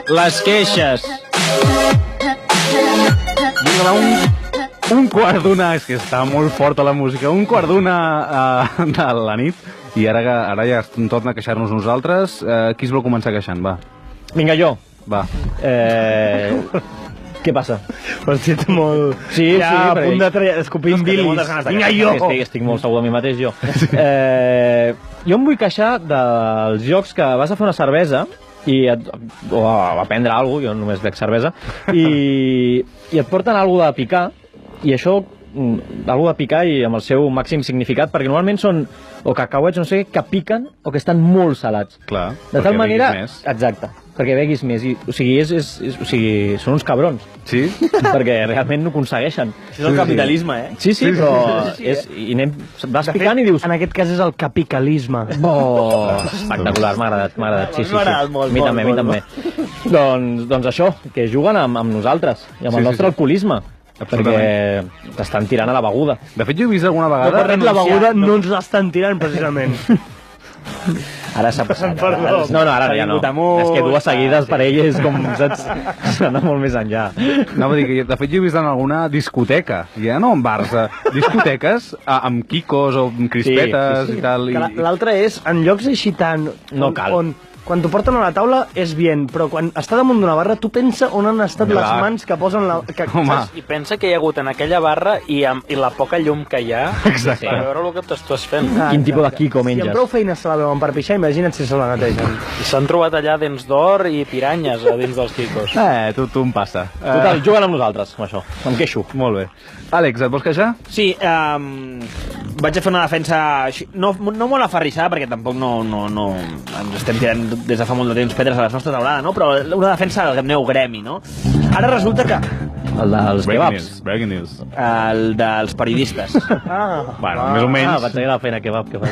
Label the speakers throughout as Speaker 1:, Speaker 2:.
Speaker 1: les queixes.
Speaker 2: Vinga, va, un quart d'una, és que està molt forta la música, un quart d'una de la nit, i ara ja torna a queixar-nos nosaltres. Qui es vol començar queixant, va?
Speaker 3: Vinga, jo.
Speaker 2: Va.
Speaker 3: Què passa?
Speaker 4: Hòstia, molt...
Speaker 3: Sí,
Speaker 4: ja, a punt d'escopir amb bilis.
Speaker 3: Vinga, jo! Estic molt segur de mi mateix, jo. Jo em vull queixar dels jocs que vas a fer una cervesa o a prendre alguna cosa, jo només bec cervesa, i et porten alguna de picar, i això, alguna de picar i amb el seu màxim significat, perquè normalment són o cacauets, no sé, que piquen o que estan molt salats.
Speaker 2: Clar,
Speaker 3: de tal manera,
Speaker 2: més.
Speaker 3: exacte, perquè beguis més. O sigui, són uns cabrons.
Speaker 2: Sí?
Speaker 3: Perquè realment no ho aconsegueixen.
Speaker 4: Això és el capitalisme, eh?
Speaker 3: Sí, però vas picant i dius...
Speaker 4: En aquest cas és el capicalisme.
Speaker 3: Oh, espectacular, m'ha agradat. Sí.
Speaker 4: M'ha agradat molt.
Speaker 3: A mi també. Doncs això, que juguen amb nosaltres i amb el nostre alcoholisme. Perquè t'estan tirant a la beguda.
Speaker 2: De fet, jo he vist alguna vegada...
Speaker 4: La beguda no ens l'estan tirant, precisament.
Speaker 3: Ara s'ha passat. No, ara ja no. És que dues seguides per ell és com, saps? S'anà molt més enllà.
Speaker 2: No, vull dir que de fet jo he vist en alguna discoteca, ja no en bars, discoteques amb quicos o amb crispetes i tal.
Speaker 4: L'altre és, en llocs així tan...
Speaker 3: No cal.
Speaker 4: Quan t'ho porten a la taula és bien, però quan està damunt d'una barra tu pensa on han estat les mans que posen la...
Speaker 1: I pensa que hi ha hagut en aquella barra i la poca llum que hi ha.
Speaker 2: Exacte.
Speaker 1: Per veure el que t'estàs fent.
Speaker 3: Quin tipus de quico menges.
Speaker 4: Si amb prou feines se la veuen per pixar, imagina't si se la netegen.
Speaker 1: I s'han trobat allà dents d'or i piranyes a dins dels quicos.
Speaker 2: Tu em passa.
Speaker 3: Total, juguen amb nosaltres, amb això. Em queixo.
Speaker 2: Molt bé. Àlex, et vols queixar?
Speaker 5: Sí, vaig a fer una defensa no molt aferrissada, perquè tampoc no ens estem tirant des de fa molt de temps pedres a la nostra taulada, no? Però una defensa del meu gremi, no? Ara resulta que...
Speaker 3: El dels kebabs.
Speaker 2: Breaking news.
Speaker 5: El dels periodistes.
Speaker 2: Bueno, més o menys.
Speaker 3: Vaig seguir la feina kebab que fas.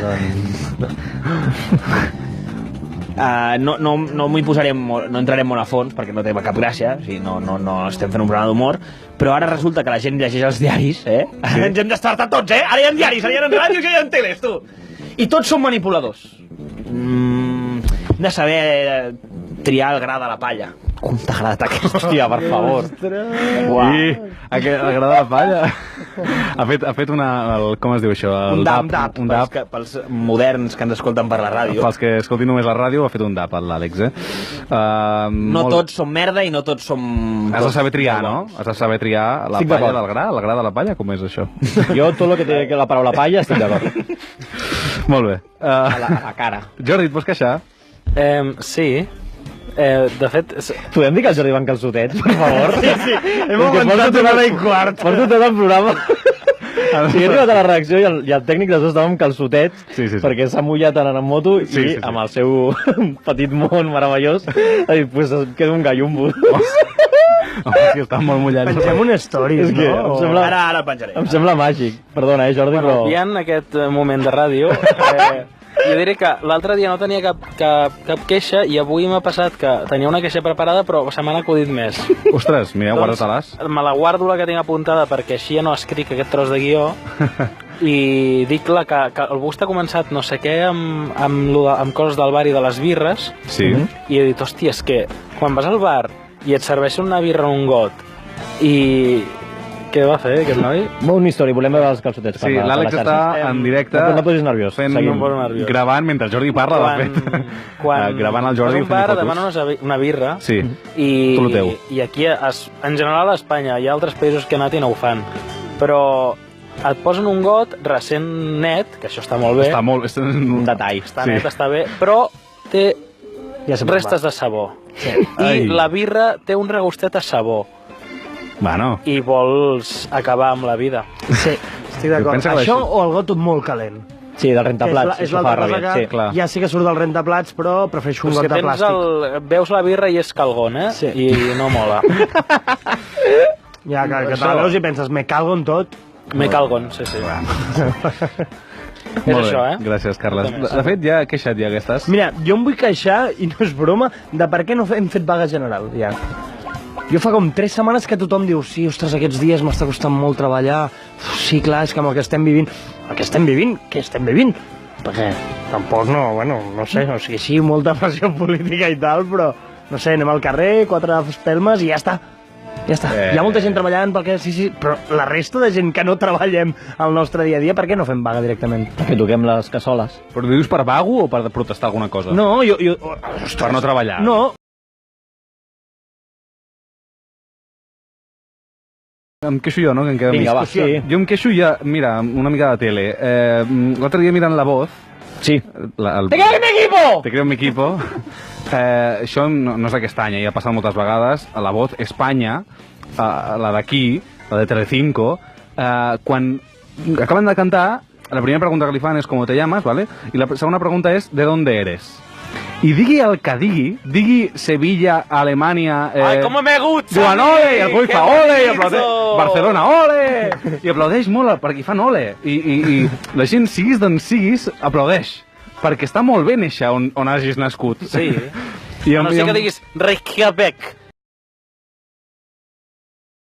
Speaker 5: No m'hi posarem, no entrarem molt a fons perquè no té cap gràcia, o sigui, no estem fent un programa d'humor, però ara resulta que la gent llegeix els diaris, Sí. Ens hem despertat tots, Ara hi ha diaris, ara hi ha ràdios i hi ha teles, tu! I tots són manipuladors. Hem de saber triar el gra de la palla. Com t'ha agradat aquest?
Speaker 3: Hòstia, per favor.
Speaker 2: I el gra de la palla. Ha fet com es diu això?
Speaker 5: Un dap. Pels moderns que ens escolten per la ràdio.
Speaker 2: Pels que escoltin només la ràdio, ha fet un dap, l'Àlex,
Speaker 5: No tots som merda i no tots som...
Speaker 2: Has de saber triar, no? Has de saber triar la palla del gra, el gra de la palla, com és això?
Speaker 3: Jo, tot el que té la paraula palla, estic d'acord.
Speaker 2: Molt bé.
Speaker 5: A la cara.
Speaker 2: Jordi, et pots queixar?
Speaker 1: Sí. De fet...
Speaker 3: Podem dir que el Jordi va en calçotets, per favor?
Speaker 4: Sí. Hem aguantat una hora i quart.
Speaker 3: Porto tot el programa. Sí, he arribat a la redacció i el tècnic dels dos estava amb calçotets perquè s'ha mullat anant en moto i amb el seu petit món meravellós ha dit, pues queda un gallumbo.
Speaker 2: Home, que estan molt mullats.
Speaker 4: Pengem una stories, no?
Speaker 5: Ara penjaré.
Speaker 3: Em sembla màgic. Perdona, Jordi, però...
Speaker 1: I en aquest moment de ràdio... Jo diré que l'altre dia no tenia cap queixa i avui m'ha passat que tenia una queixa preparada però se m'han acudit més.
Speaker 2: Ostres, mira, guarda-te-les.
Speaker 1: Me la guardo la que tinc apuntada perquè així ja no escric aquest tros de guió i dic que el Bust ha començat no sé què amb coses del bar i de les birres i he dit, hòstia, és que quan vas al bar i et serveixen una birra en un got i... Què va fer, aquest noi?
Speaker 3: Una història, volem veure els calçotets.
Speaker 2: Sí, l'Àlex està en directe
Speaker 3: no posis nerviós.
Speaker 2: Gravant mentre el Jordi parla, de fet. Gravant el Jordi
Speaker 1: fent fotos. Demana una birra i aquí, en general a Espanya, hi ha altres països que han anat i no ho fan, però et posen un got recent net, que això està molt bé.
Speaker 2: És un detall.
Speaker 1: Està net, està bé, però té restes de sabó. I la birra té un regustet a sabó.
Speaker 2: Bueno.
Speaker 1: I vols acabar amb la vida.
Speaker 4: Sí, estic d'acord. Això o el got molt calent.
Speaker 3: Sí, del rentaplats.
Speaker 4: És l'altra cosa que ja sí que surt del rentaplats, però prefereixo un got de plàstic.
Speaker 1: Veus la birra i és calgón, I no mola.
Speaker 4: Ja, que te la veus i penses, me calgo en tot.
Speaker 1: Me calgon, sí. És això,
Speaker 2: Gràcies, Carles. De fet, ja queixat ja aquestes.
Speaker 4: Mira, jo em vull queixar, i no és broma, de per què no hem fet vaga general, ja. Jo fa com 3 setmanes que tothom diu sí, ostres, aquests dies m'està costant molt treballar, sí, clar, és que amb el que estem vivint... El que estem vivint? Què estem vivint? Perquè tampoc no sé, o sigui, sí, molta pressió política i tal, però no sé, anem al carrer, 4 espelmes i ja està. Ja està. Hi ha molta gent treballant perquè sí, però la resta de gent que no treballem al nostre dia a dia, per què no fem vaga directament?
Speaker 3: Perquè toquem les cassoles.
Speaker 2: Però dius per vago o per protestar alguna cosa?
Speaker 4: No, jo...
Speaker 2: Per no treballar.
Speaker 4: No.
Speaker 2: Em queixo jo, no? Que em queda
Speaker 3: Vinga, va,
Speaker 2: més.
Speaker 3: sí.
Speaker 2: Jo em queixo ja, mira, una mica de tele. L'altre dia mirant La Voz...
Speaker 3: Sí.
Speaker 2: ¡Te
Speaker 3: creo en mi equipo!
Speaker 2: Te creo en mi equipo. Això no és d'aquest any, ja ha passat moltes vegades. A La Voz Espanya, la d'aquí, la de Telecinco, quan acaben de cantar, la primera pregunta que li fan és ¿cómo te llamas? ¿Vale? I la segona pregunta és ¿de dónde eres? I digui el que digui Sevilla, Alemanya...
Speaker 1: Ai, com me gusta!
Speaker 2: Diuen ole, i el Cruyff fa ole, i aplaudeix Barcelona, ole! I aplaudeix molt perquè fan ole. I la gent, siguis d'on siguis, aplaudeix. Perquè està molt bé néixer on hagis nascut.
Speaker 1: Sí.
Speaker 2: I
Speaker 1: no sé que diguis Reykjavik.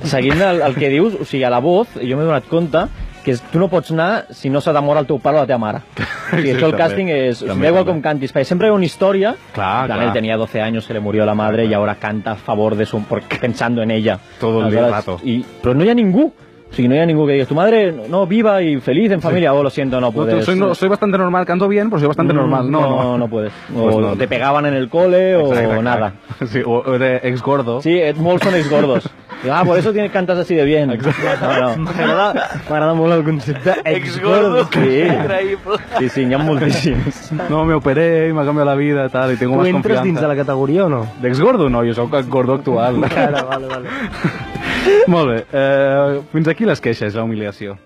Speaker 3: Seguint el que dius, o sigui, a La Voz, jo m'he donat compte que tu no pots anar si no se t'amora el teu pare o la teva mare. O sigui, això el càsting és... O sigui, da igual com cantis, perquè sempre hi ha una història.
Speaker 2: Clar.
Speaker 3: Él tenía 12 años, se le murió la madre y ahora canta a favor de su... pensando en ella.
Speaker 2: Todo el rato.
Speaker 3: Pero no hi ha ningú. O sigui, no hi ha ningú que diga, tu madre, no, viva y feliz en familia. Oh, lo siento, no puedes.
Speaker 2: Soy bastante normal, canto bien, pero soy bastante normal.
Speaker 3: No puedes. O
Speaker 2: pues no.
Speaker 3: te pegaban en el cole o nada.
Speaker 2: Sí, o de ex-gordo.
Speaker 3: Sí, molts són ex-gordos. Por eso cantas así de bien. No. M'agrada molt el concepte ex-gordo. Sí. Increïble. Sí, n'hi ha moltíssims.
Speaker 2: No, me operé y me ha cambiado la vida, tal, y tengo más confianza.
Speaker 4: ¿Tú entres dins de la categoria o no?
Speaker 2: D'ex-gordo no, jo soc gordo actual.
Speaker 4: Vale.
Speaker 2: Molt bé, fins aquí les queixes, la humiliació.